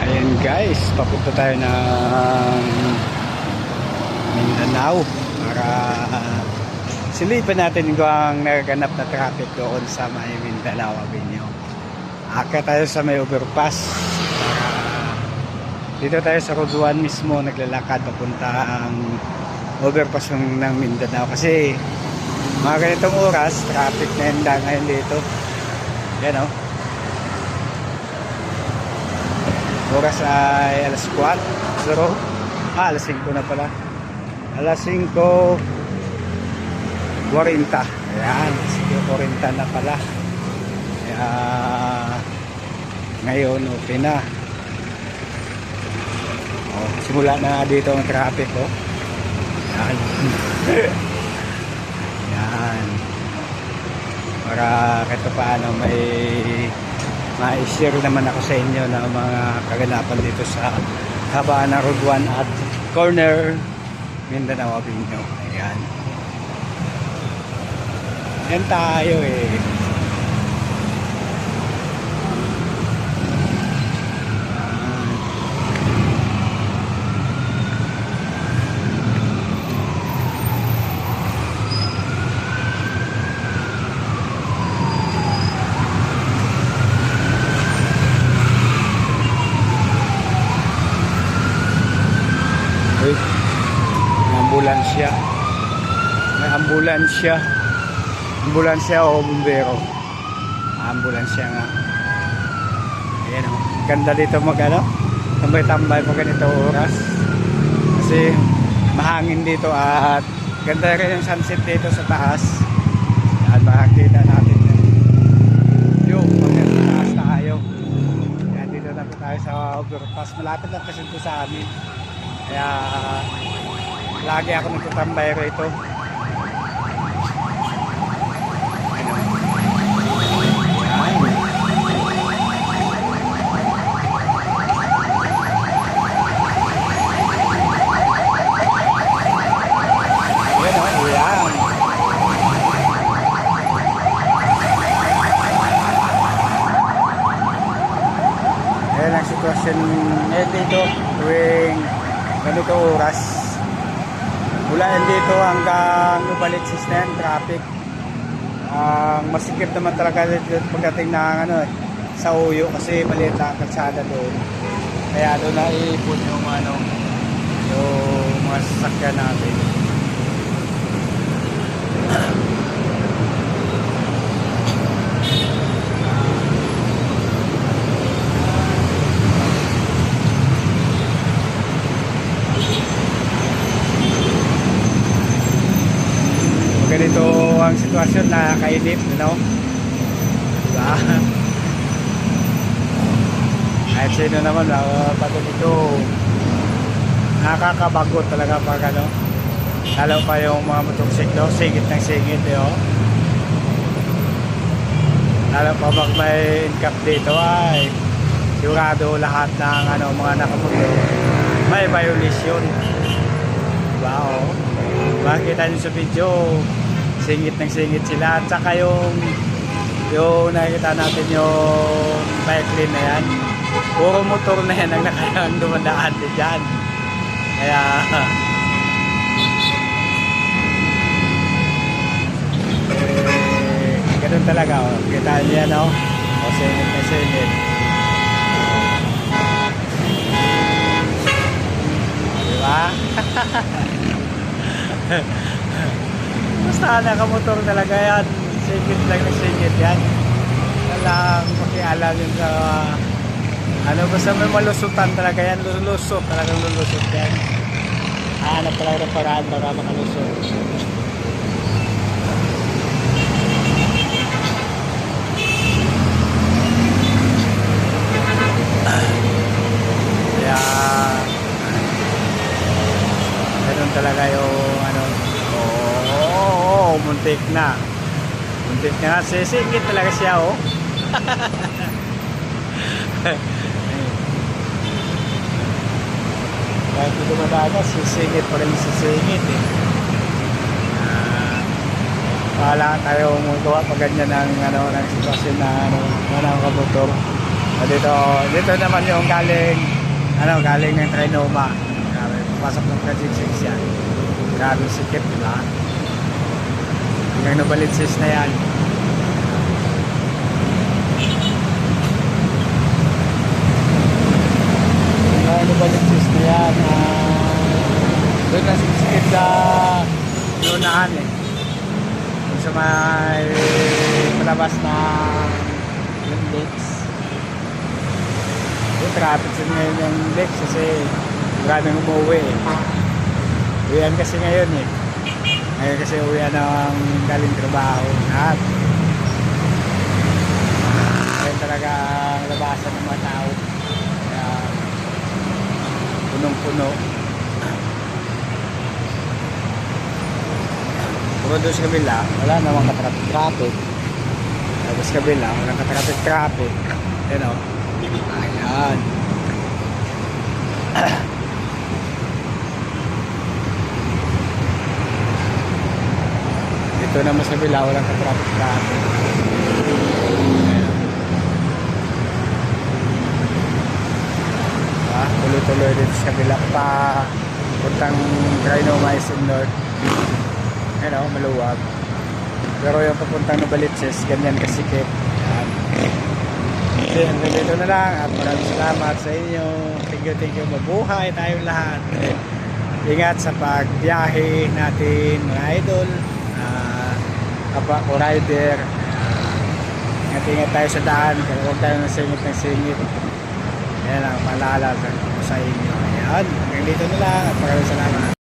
Ayan guys, papunta tayo ng Mindanao para silipin natin kung ang nagaganap na traffic doon sa may Mindanao Avenue. Akit tayo sa may overpass para dito tayo sa Road 1 mismo naglalakad papunta ang overpass ng Mindanao kasi mga ganitong oras traffic na yun lang ngayon dito. Yan o. Oras ay alas 4. Alas 5 na pala. Alas 5:40. Ayan, 5:40 na pala. Kaya ngayon okay na. Simula na dito ang traffic Ayan. Ayan. Para kahit paano ma-share naman ako sa inyo ng mga kaganapan dito sa habaan ng Road 1 at corner Mindanao Avenue. Ayan. Ayan tayo ambulansya o bumbero. Ambulansya nga. Ayan ganda dito tambay-tambay pag ganito oras kasi mahangin dito at ganda rin yung sunset dito sa taas. At makakita natin yung pagkataas tayo. Ayan, dito na po tayo sa overpass. Malapit lang kasi ito sa amin, kaya lagi ako nagtatambay rito. Sitwasyon dito tuwing ganito oras mula dito hanggang Nubalit System traffic. Masikip naman talaga dito pagdating ng sa Uyo kasi maliit lang ang kalsada doon, kaya doon na iipon yung mga sasakyan natin. Ganito ang sitwasyon, nakakainip, diba? Kahit sino naman, pati dito nakakabagot talaga pag lalo pa yung mga motorsiklo, singit ng singit lalo pa pag may incap dito ay sigurado lahat ng mga nakamotor may violation, diba? Makikita nyo sa video, singit ng singit sila. At saka yung nakikita natin yung bike lane na yan, puro motor na yan ang nakayang dumadaan din dyan. Kaya ganun talaga kita nyo yan singit ng singit. Diba? Basta nakamotor talaga yan, singit lang na singit yan. Walang pakialam yun sa basta may malusutan talaga yan, lulusot, talagang lulusot yan. Hanap talaga ng paraan para makalusot. Kaya ganun talaga yung muntik na sisingit talaga siya kahit ito madada sisingit pa rin wala tayo magawa pag ganyan ng sitwasyon na kamotor. Dito naman yung galing ng Trinoma. Grabe, pasok ng Project 6 yan. Grabe sikip, di ba? Hanggang Novaliches na yan. Hanggang Novaliches na yan. Doon na sikip sa lunahan eh. Doon sa may malabas na yung lakes. Yung traffic sa ngayon yung lakes kasi maraming umuwi eh. Uwian kasi ngayon eh. Ngayon kasi uwian ng galing trabaho. Lahat. Ngayon talaga ang labasan ng mga tao. Kaya punong-puno. Pero doon sa kabila, wala namang ka-traffic. Tapos sa kabila, walang ka-traffic. Yan o. Ayan. Dito naman sa kabila, walang ka-traffic. Tuloy-tuloy dito sa kabila pa puntang Trinoma North. Ayan o, maluwag. Pero yung papuntang Novaliches, ganyan kasikip. Ayan. Okay, hanggang dito na lang at maraming salamat sa inyo. Thank you. Mabuhay tayong lahat. Ingat sa pagbiyahe natin, mga idol, kapwa ko rider. Ingat tayo sa daan, kaya huwag tayo ng singit. Ayan lang, maalala ko sa inyo. Ayan, hanggang dito na lang at maraming salamat.